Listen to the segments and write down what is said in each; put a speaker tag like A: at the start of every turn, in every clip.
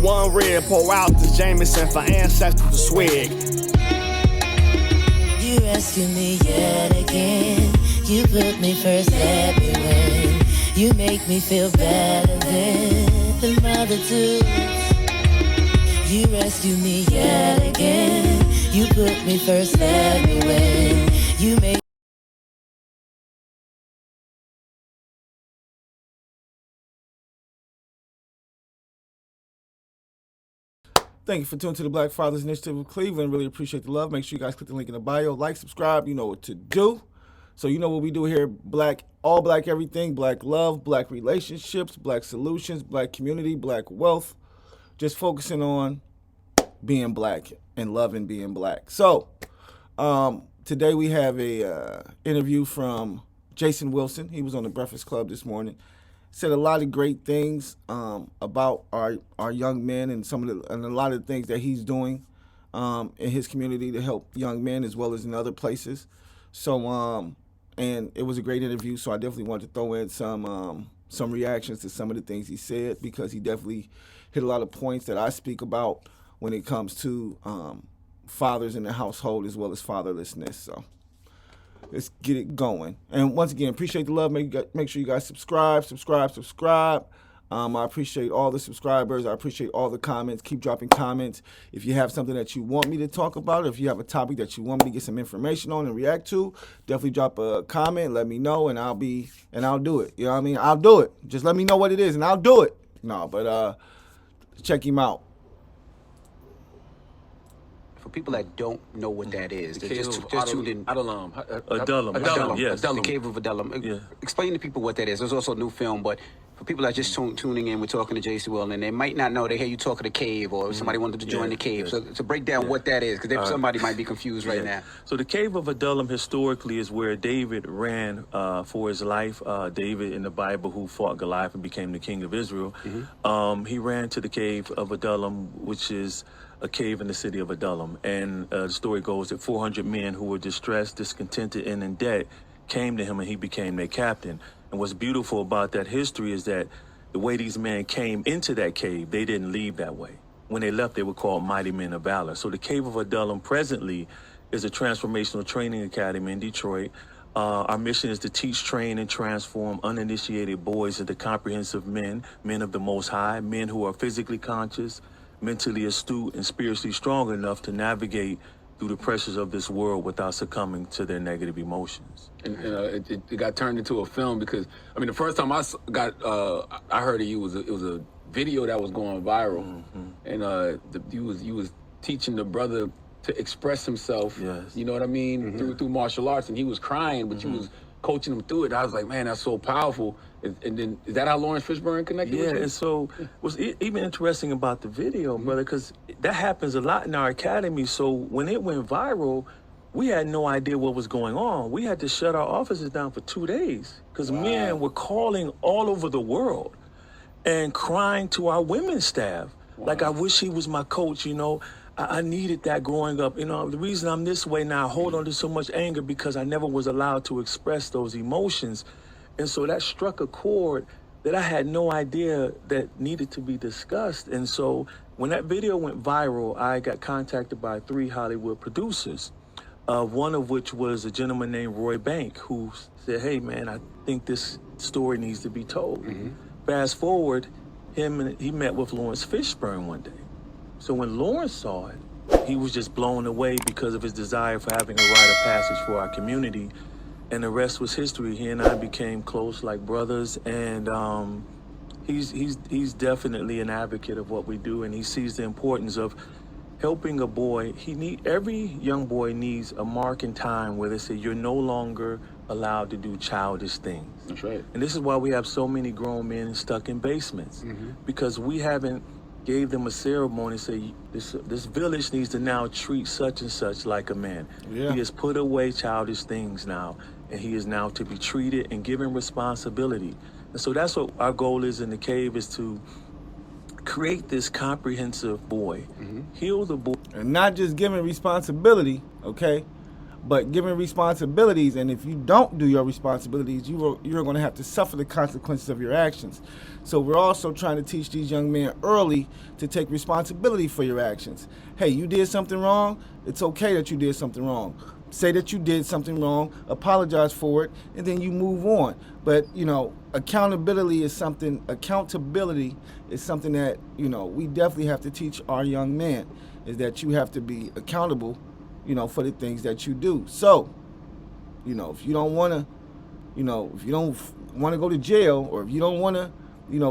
A: one red, pour out the Jameson for ancestors to swig.
B: You rescue me yet again. You put me first everywhere. You make me feel better than the multitudes. You rescue me yet again. You put me first everywhere. You make
C: Thank you for tuning to the Black Fathers Initiative of Cleveland. Really appreciate the love. Make sure you guys click the link in the bio. Like, subscribe. You know what to do. So you know what we do here. Black, all black everything. Black love, black relationships, black solutions, black community, black wealth. Just focusing on being black and loving being black. So today we have a interview from Jason Wilson. He was on the Breakfast Club this morning. Said a lot of great things about our young men and a lot of the things that he's doing in his community to help young men as well as in other places. So and it was a great interview. So I definitely wanted to throw in some reactions to some of the things he said, because he definitely hit a lot of points that I speak about when it comes to fathers in the household as well as fatherlessness. So let's get it going. And once again, appreciate the love. Make sure you guys subscribe. I appreciate all the subscribers. I appreciate all the comments. Keep dropping comments. If you have something that you want me to talk about, if you have a topic that you want me to get some information on and react to, definitely drop a comment. Let me know, and I'll do it. You know what I mean? I'll do it. Just let me know what it is, and I'll do it. No, but check him out.
D: For people that don't know what that is,
E: The
D: they're
E: cave
D: just
E: of
D: tuned in.
E: Adullam.
D: Adullam,
E: Yes.
D: The Cave of Adullam.
E: Yeah.
D: Explain to people what that is. There's also a new film, but for people that are just tuning in, we're talking to Jason Will, and they might not know. They hear you talking to cave, or somebody wanted to join the cave.
E: Yeah.
D: So break down what that is, because somebody might be confused right now.
E: So the Cave of Adullam historically is where David ran for his life. David in the Bible, who fought Goliath and became the king of Israel. He ran to the Cave of Adullam, which is a cave in the city of Adullam. And the story goes that 400 men who were distressed, discontented, and in debt came to him, and he became their captain. And what's beautiful about that history is that the way these men came into that cave, they didn't leave that way. When they left, they were called mighty men of valor. So the Cave of Adullam presently is a transformational training academy in Detroit. Our mission is to teach, train, and transform uninitiated boys into comprehensive men of the Most High, men who are physically conscious, mentally astute, and spiritually strong enough to navigate through the pressures of this world without succumbing to their negative emotions.
F: And it got turned into a film because, I mean, the first time I heard of you it was a video that was going viral, and you was teaching the brother to express himself.
E: Yes.
F: You know what I mean, through martial arts, and he was crying, but you was coaching him through it. I was like, man, that's so powerful. And then is that how Lawrence Fishburne connected with you?
E: And so what's even interesting about the video, brother, because that happens a lot in our academy. So when it went viral, we had no idea what was going on. We had to shut our offices down for 2 days because men were calling all over the world and crying to our women's staff. Like, I wish he was my coach, you know. I needed that growing up. You know, the reason I'm this way now, I hold on to so much anger because I never was allowed to express those emotions. And so that struck a chord that I had no idea that needed to be discussed. And so when that video went viral, I got contacted by 3 Hollywood producers, one of which was a gentleman named Roy Bank, who said, hey, man, I think this story needs to be told. Fast forward, he met with Lawrence Fishburne one day. So when Lawrence saw it, he was just blown away because of his desire for having a rite of passage for our community. And the rest was history. He and I became close like brothers, and he's definitely an advocate of what we do, and he sees the importance of helping a boy. Every young boy needs a mark in time where they say you're no longer allowed to do childish things.
F: That's right.
E: And this is why we have so many grown men stuck in basements, because we haven't gave them a ceremony, say this village needs to now treat such and such like a man. He has put away childish things now, and he is now to be treated and given responsibility. And so that's what our goal is in the cave, is to create this comprehensive boy, heal the boy.
C: And not just giving responsibility, okay, But given responsibilities, and if you don't do your responsibilities, you're going to have to suffer the consequences of your actions. So we're also trying to teach these young men early to take responsibility for your actions. Hey, you did something wrong. It's okay that you did something wrong. Say that you did something wrong, apologize for it, and then you move on. But, accountability is something that, we definitely have to teach our young men, is that you have to be accountable, for the things that you do. So, if you don't want to, if you don't want to go to jail, or if you don't want to,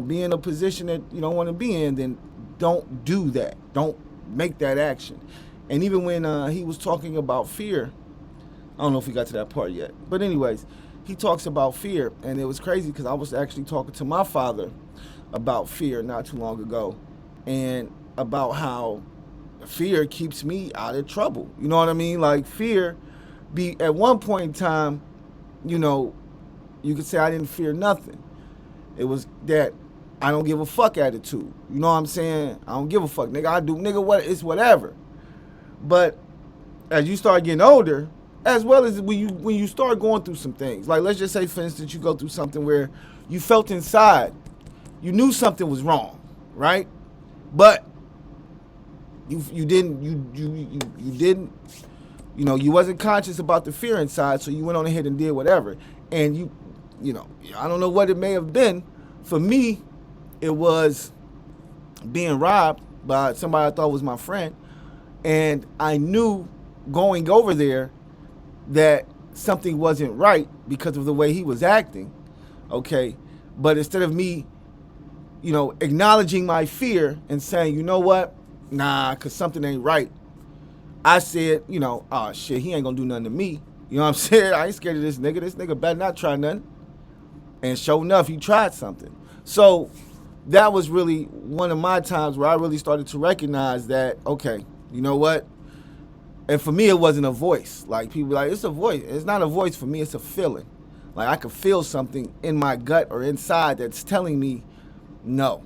C: be in a position that you don't want to be in, then don't do that. Don't make that action. And even when he was talking about fear, I don't know if we got to that part yet. But anyways, he talks about fear. And it was crazy because I was actually talking to my father about fear not too long ago. And about how fear keeps me out of trouble. You know what I mean? Like fear, at one point in time, you could say I didn't fear nothing. It was that I don't give a fuck attitude. You know what I'm saying? I don't give a fuck. Nigga, I do, nigga, what, it's whatever. But as you start getting older, as well as when you start going through some things, like let's just say, for instance, you go through something where you felt inside, you knew something was wrong, right? But you wasn't conscious about the fear inside, so you went on ahead and did whatever. And I don't know what it may have been. For me, it was being robbed by somebody I thought was my friend, and I knew going over there that something wasn't right because of the way he was acting, okay? But instead of me, acknowledging my fear and saying, you know what, nah, because something ain't right, I said, oh shit, he ain't gonna do nothing to me. You know what I'm saying? I ain't scared of this nigga. This nigga better not try nothing. And sure enough, he tried something. So that was really one of my times where I really started to recognize that, okay, you know what? And for me, it wasn't a voice. Like, people like, it's a voice. It's not a voice for me, it's a feeling. Like, I could feel something in my gut or inside that's telling me no.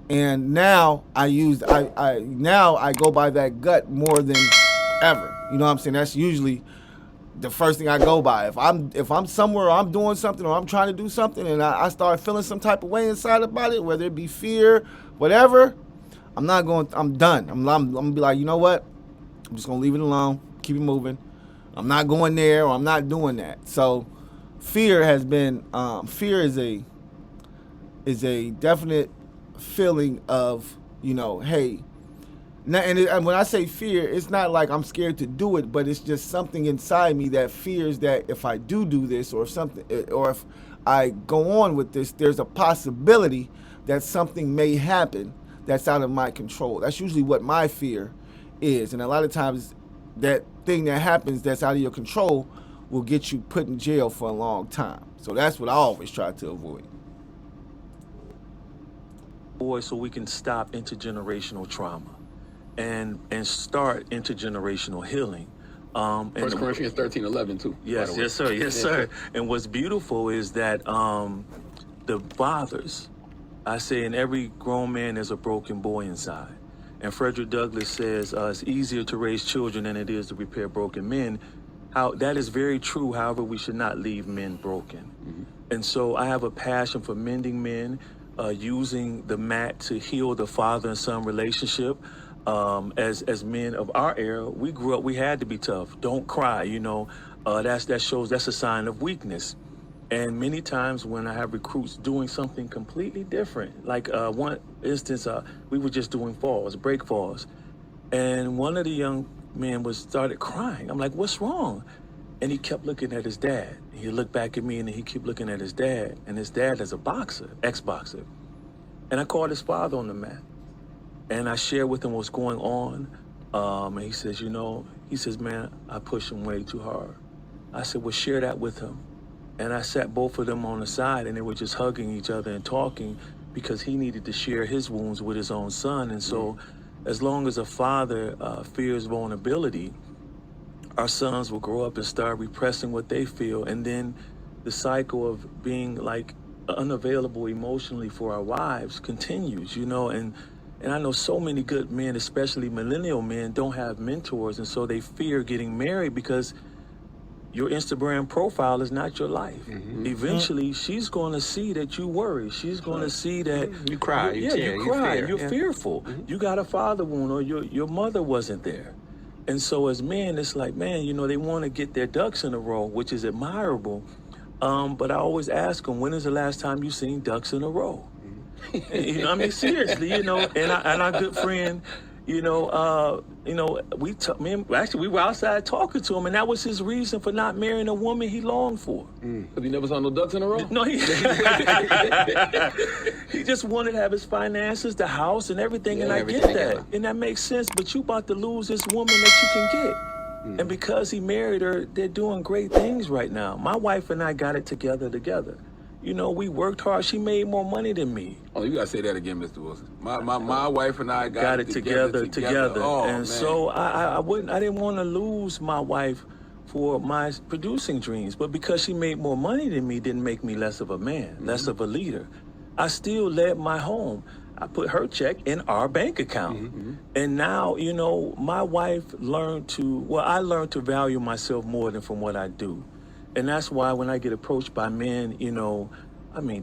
C: And now I go by that gut more than ever. You know what I'm saying? That's usually the first thing I go by. If I'm somewhere, or I'm doing something, or I'm trying to do something, and I start feeling some type of way inside about it, whether it be fear, whatever, I'm done. I'm gonna be like, you know what? I'm just gonna leave it alone, keep it moving. I'm not going there, or I'm not doing that. So fear has been, fear is a definite feeling of, hey, and when I say fear, it's not like I'm scared to do it, but it's just something inside me that fears that if I do this, or if I go on with this, there's a possibility that something may happen that's out of my control. That's usually what my fear is. And a lot of times that thing that happens that's out of your control will get you put in jail for a long time. So that's what I always try to avoid.
E: So we can stop intergenerational trauma and start intergenerational healing.
F: 1 Corinthians 13:11 too.
E: Yes, sir. And what's beautiful is that the fathers, I say, in every grown man there's a broken boy inside. And Frederick Douglass says it's easier to raise children than it is to repair broken men. How that is very true. However, we should not leave men broken. Mm-hmm. And so I have a passion for mending men, using the mat to heal the father and son relationship. As men of our era, we grew up, we had to be tough. Don't cry, that's a sign of weakness. And many times when I have recruits doing something completely different, like one instance, we were just doing break falls. And one of the young men started crying. I'm like, what's wrong? And he kept looking at his dad. He looked back at me, and then he kept looking at his dad. And his dad is a boxer, ex-boxer. And I called his father on the mat. And I shared with him what's going on. And he says, man, I pushed him way too hard. I said, well, share that with him. And I sat both of them on the side, and they were just hugging each other and talking, because he needed to share his wounds with his own son. And so as long as a father fears vulnerability, our sons will grow up and start repressing what they feel. And then the cycle of being like unavailable emotionally for our wives continues, and I know so many good men, especially millennial men, don't have mentors, and so they fear getting married because your Instagram profile is not your life.
C: Mm-hmm.
E: Eventually, she's going to see that you worry. She's going to see that
D: You cry, you tear,
E: you
D: you
E: cry,
D: fear.
E: you're
D: Yeah.
E: fearful. You got a father wound, or your mother wasn't there. And so as men, it's like, man, they want to get their ducks in a row, which is admirable. But I always ask them, when is the last time you seen ducks in a row? And, I mean, seriously, and our good friend, we were outside talking to him, and that was his reason for not marrying a woman he longed for.
F: Because he never saw no ducks in a row?
E: No, he just wanted to have his finances, the house, and everything, and I get
D: everything
E: that.
D: together.
E: And that makes sense, but you about to lose this woman that you can get. And because he married her, they're doing great things right now. My wife and I got it together. We worked hard. She made more money than me.
F: Oh, you gotta say that again, Mr. Wilson. My wife and I got
E: it together.
F: Oh,
E: And
F: man.
E: so I didn't want to lose my wife for my producing dreams, but because she made more money than me didn't make me less of a man, less of a leader. I still led my home. I put her check in our bank account. And now, my wife I learned to value myself more than from what I do. And that's why when I get approached by men,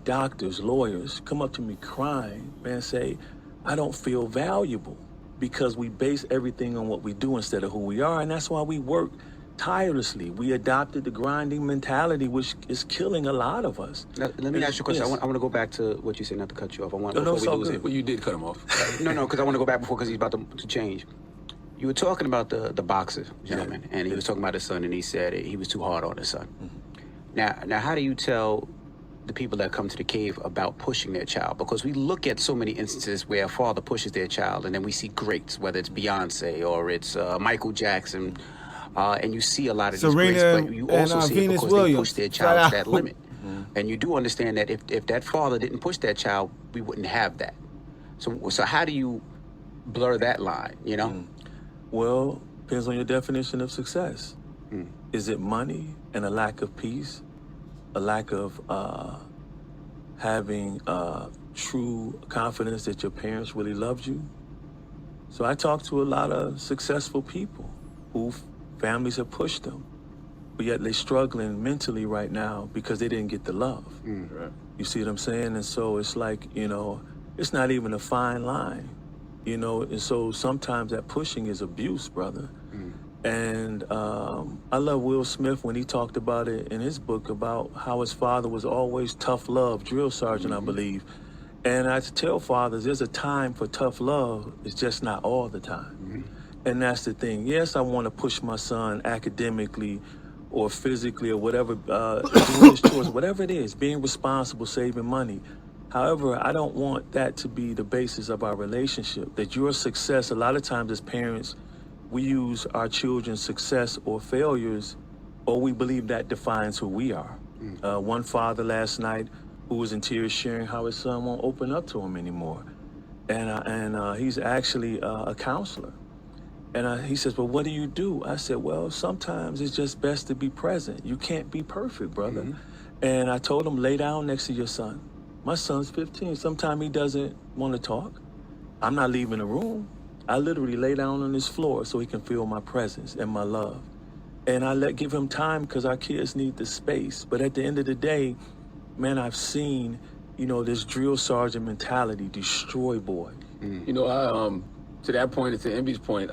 E: doctors, lawyers, come up to me crying, man, say, I don't feel valuable, because we base everything on what we do instead of who we are. And that's why we work tirelessly. We adopted the grinding mentality, which is killing a lot of us.
D: Now, let me ask you a question.
E: Yes.
D: I want to go back to what you said, not to cut you off. I want
E: No,
D: before
E: it's
D: we
E: all
D: lose
E: good.
D: him.
F: Well, you did cut him off.
D: No, because I want to go back because he's about to change. You were talking about the boxer gentleman, and he was talking about his son, and he said he was too hard on his son. Now, how do you tell the people that come to the cave about pushing their child? Because we look at so many instances where a father pushes their child, and then we see greats, whether it's Beyonce or it's Michael Jackson, and you see a lot of
C: Serena
D: these greats, but you also
C: and,
D: see
C: Venus
D: it because
C: Williams.
D: they push their child
C: Shout
D: to that
C: out.
D: limit. And you do understand that if that father didn't push that child, we wouldn't have that. So how do you blur that line,
E: Well, depends on your definition of success. Is it money and a lack of peace? A lack of having true confidence that your parents really loved you? So I talk to a lot of successful people who families have pushed them, but yet they're struggling mentally right now because they didn't get the love.
F: Right.
E: You see what I'm saying? And so it's like, it's not even a fine line, and so sometimes that pushing is abuse, brother. And I love Will Smith when he talked about it in his book about how his father was always tough love, drill sergeant, I believe. And I tell fathers, there's a time for tough love. It's just not all the time. And that's the thing. Yes, I want to push my son academically or physically or whatever, doing his chores, whatever it is, being responsible, saving money. However, I don't want that to be the basis of our relationship, that your success, a lot of times as parents, we use our children's success or failures, or we believe that defines who we are. One father last night who was in tears sharing how his son won't open up to him anymore. And he's actually a counselor. And he says, well, what do you do? I said, well, sometimes it's just best to be present. You can't be perfect, brother. And I told him, lay down next to your son. My son's 15. Sometimes he doesn't want to talk. I'm not leaving the room. I literally lay down on his floor so he can feel my presence and my love. And I give him time because our kids need the space. But at the end of the day, man, I've seen, this drill sergeant mentality destroy boys.
F: To that point, to Envy's point,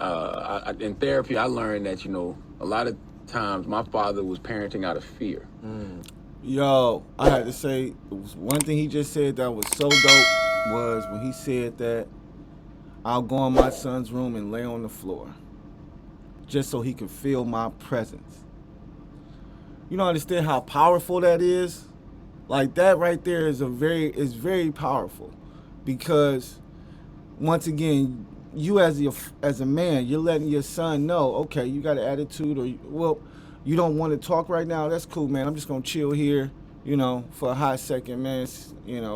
F: in therapy, I learned that, a lot of times my father was parenting out of fear.
C: Yo, I had to say, it was one thing he just said that was so dope was when he said that I'll go in my son's room and lay on the floor just so he can feel my presence. You don't understand how powerful that is? Like that right there is very powerful, because once again, you as a man, you're letting your son know, okay, you got an attitude, or you don't want to talk right now. That's cool, man. I'm just gonna chill here, for a hot second, man.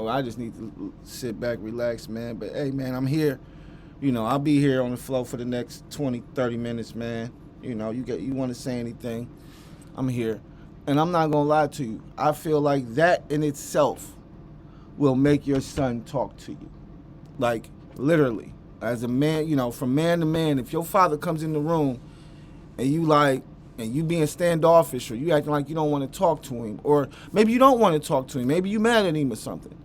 C: I just need to sit back, relax, man. But hey, man, I'm here. I'll be here on the floor for the next 20, 30 minutes, man. You want to say anything, I'm here. And I'm not gonna lie to you. I feel like that in itself will make your son talk to you, like literally. As a man, from man to man, if your father comes in the room and you like, and you being standoffish, or you acting like you don't want to talk to him, or maybe you don't want to talk to him, maybe you mad at him or something,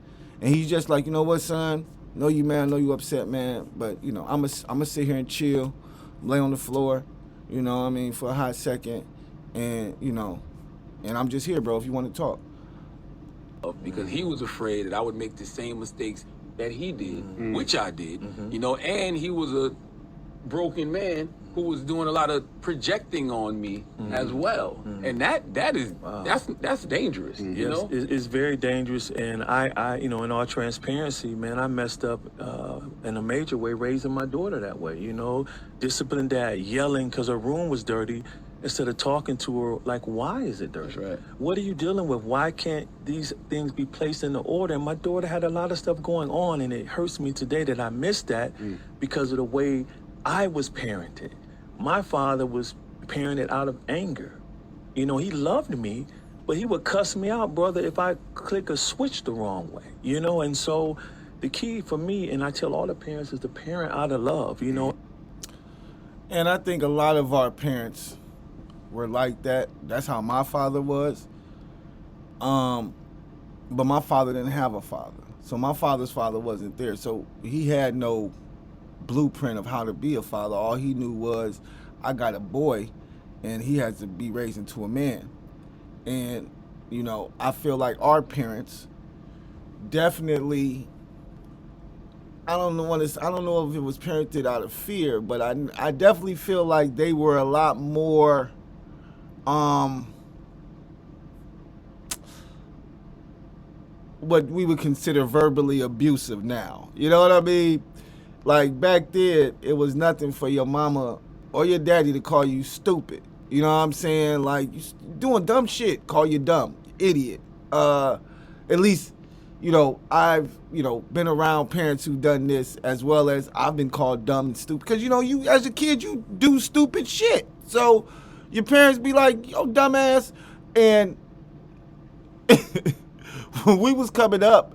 C: and he's just like, you know what, son, know you mad, know you upset, man, but you know, I'm gonna sit here and chill, lay on the floor, you know what I mean, for a hot second, and you know, and I'm just here, bro, if you want to talk.
F: Because he was afraid that I would make the same mistakes that he did, which I did, you know, and he was a broken man who was doing a lot of projecting on me as well, and that is that's dangerous, you know.
E: It's very dangerous, and I you know, in all transparency, man, I messed up in a major way raising my daughter that way, you know, disciplined dad, yelling because her room was dirty, instead of talking to her like, why is it dirty? That's right. What are you dealing with? Why can't these things be placed in the order? And my daughter had a lot of stuff going on, and it hurts me today that I missed that because of the way I was parented. My father was parented out of anger. You know, he loved me, but he would cuss me out, brother, if I click a switch the wrong way, you know? And so the key for me, and I tell all the parents, is to parent out of love, you know?
C: And I think a lot of our parents were like that. That's how my father was. But my father didn't have a father. So my father's father wasn't there. So he had no blueprint of how to be a father. All he knew was, I got a boy and he has to be raised into a man. And, you know, I feel like our parents definitely, I don't know if it was parented out of fear, but I definitely feel like they were a lot more what we would consider verbally abusive now. You know what I mean? Like back then, it was nothing for your mama or your daddy to call you stupid. You know what I'm saying? Like, you doing dumb shit, call you dumb, idiot. At least, you know, I've, you know, been around parents who've done this, as well as I've been called dumb and stupid. Because, you know, you as a kid, you do stupid shit. So your parents be like, yo, dumbass. And when we was coming up,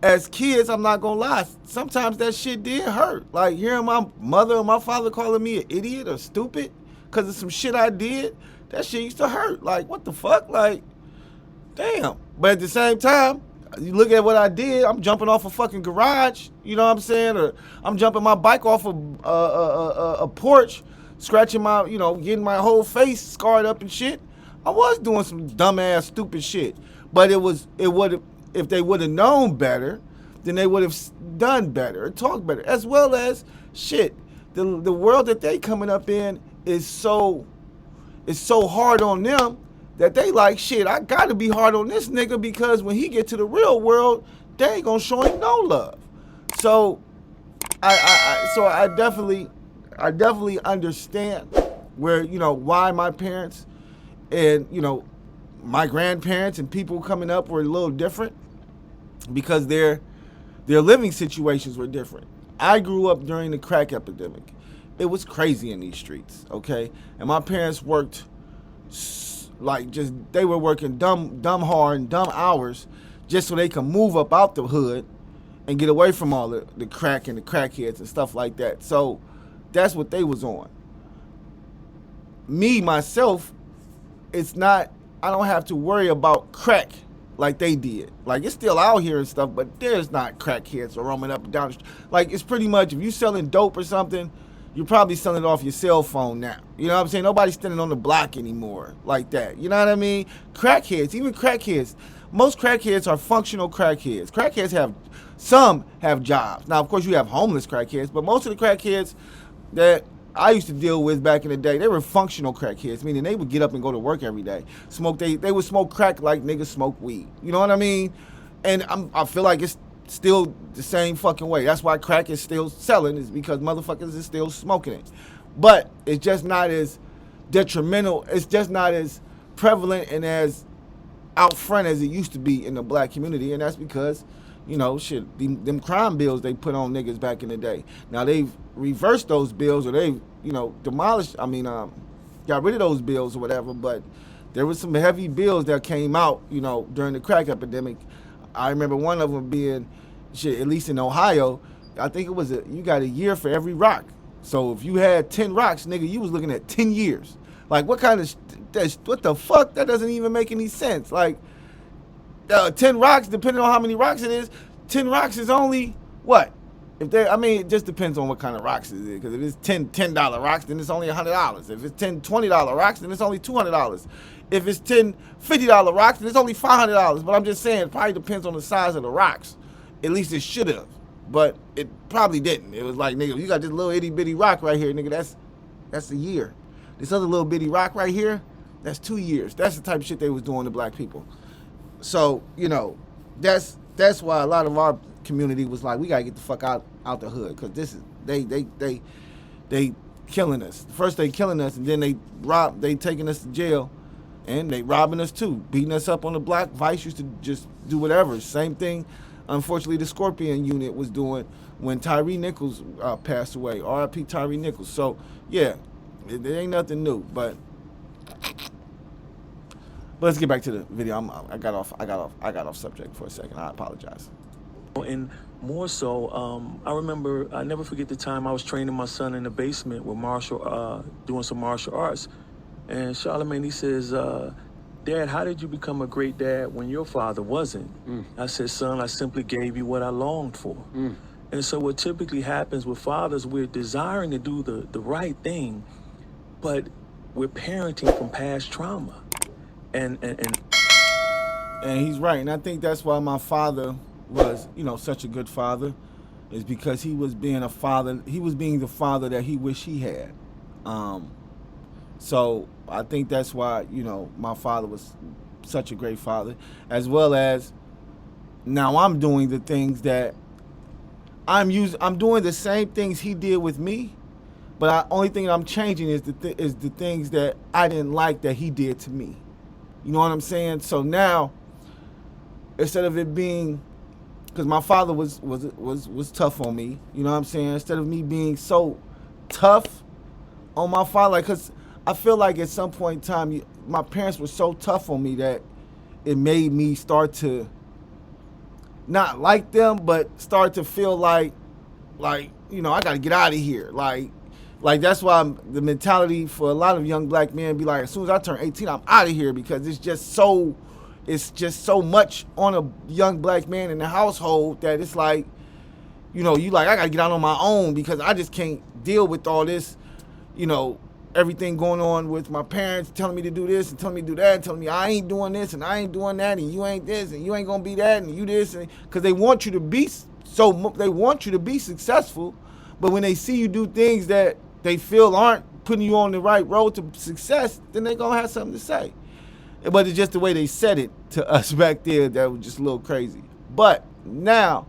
C: as kids, I'm not gonna lie, sometimes that shit did hurt. Like hearing my mother or my father calling me an idiot or stupid because of some shit I did, that shit used to hurt. Like, what the fuck? Like, damn. But at the same time, you look at what I did, I'm jumping off a fucking garage, you know what I'm saying? Or I'm jumping my bike off a porch, scratching my, you know, getting my whole face scarred up and shit. I was doing some dumbass, stupid shit. But if they would have known better, then they would have done better, talked better, as well as shit. The world that they coming up in is so hard on them that they like, shit, I gotta be hard on this nigga because when he get to the real world, they ain't gonna show him no love. So I definitely understand where, you know, why my parents and, you know, my grandparents and people coming up were a little different, because their living situations were different. I grew up during the crack epidemic. It was crazy in these streets, okay? And my parents worked like they were working dumb hard and dumb hours just so they could move up out the hood and get away from all the crack and the crackheads and stuff like that. So that's what they was on. Me, myself, I don't have to worry about crack like they did. Like, it's still out here and stuff, but there's not crackheads roaming up and down the street. Like, it's pretty much, if you selling dope or something, you're probably selling it off your cell phone now. You know what I'm saying? Nobody's standing on the block anymore like that. You know what I mean? Crackheads, even crackheads, most crackheads are functional crackheads. Some have jobs. Now, of course, you have homeless crackheads, but most of the crackheads that I used to deal with back in the day, they were functional crackheads, meaning they would get up and go to work every day. They would smoke crack like niggas smoke weed. You know what I mean? And I feel like it's still the same fucking way. That's why crack is still selling, is because motherfuckers is still smoking it. But it's just not as detrimental. It's just not as prevalent and as out front as it used to be in the black community. And that's because, you know, shit, them crime bills they put on niggas back in the day. Now they've reversed those bills, or they've, you know, got rid of those bills or whatever, but there was some heavy bills that came out, you know, during the crack epidemic. I remember one of them being, shit, at least in Ohio, I think it was you got a year for every rock. So if you had 10 rocks, nigga, you was looking at 10 years. Like, what kind of what the fuck? That doesn't even make any sense. Like, 10 rocks, depending on how many rocks it is, 10 rocks is only what? If they, I mean, it just depends on what kind of rocks it is. Because if it's $10 rocks, then it's only $100. If it's $20 rocks, then it's only $200. If it's $50 rocks, then it's only $500. But I'm just saying, it probably depends on the size of the rocks. At least it should have. But it probably didn't. It was like, nigga, you got this little itty bitty rock right here, nigga. That's a year. This other little bitty rock right here, that's 2 years. That's the type of shit they was doing to black people. So, you know, that's why a lot of our community was like, we gotta get the fuck out the hood, because this is they killing us. First they killing us, and then they taking us to jail, and they robbing us too, beating us up on the block. Vice used to just do whatever. Same thing, unfortunately, the Scorpion unit was doing when Tyree Nichols passed away. R.I.P. Tyree Nichols. So yeah, it ain't nothing new, but let's get back to the video. I got off subject for a second. I apologize.
E: And more so, I remember, I never forget the time I was training my son in the basement with doing some martial arts. And Charlemagne, he says, Dad, how did you become a great dad when your father wasn't? I said, son, I simply gave you what I longed for. And so what typically happens with fathers, we're desiring to do the right thing, but we're parenting from past trauma. And
C: he's right. And I think that's why my father was, you know, such a good father, is because he was being a father. He was being the father that he wished he had. So I think that's why, you know, my father was such a great father, as well as now I'm doing the things that I'm doing the same things he did with me, but the only thing I'm changing is the things that I didn't like that he did to me. You know what I'm saying? So now, instead of it being, because my father was tough on me, you know what I'm saying? Instead of me being so tough on my father, like, because I feel like at some point in time, my parents were so tough on me that it made me start to not like them, but start to feel like, you know, I got to get out of here. Like that's why the mentality for a lot of young black men be like, as soon as I turn 18, I'm out of here, because it's just so much on a young black man in the household that it's like, you know, you like, I gotta get out on my own, because I just can't deal with all this, you know, everything going on with my parents telling me to do this and telling me to do that and telling me I ain't doing this and I ain't doing that and you ain't this and you ain't gonna be that and you this, and because they want you to be successful, but when they see you do things that they feel aren't putting you on the right road to success, then they gonna have something to say. But it's just the way they said it to us back there that was just a little crazy. But now,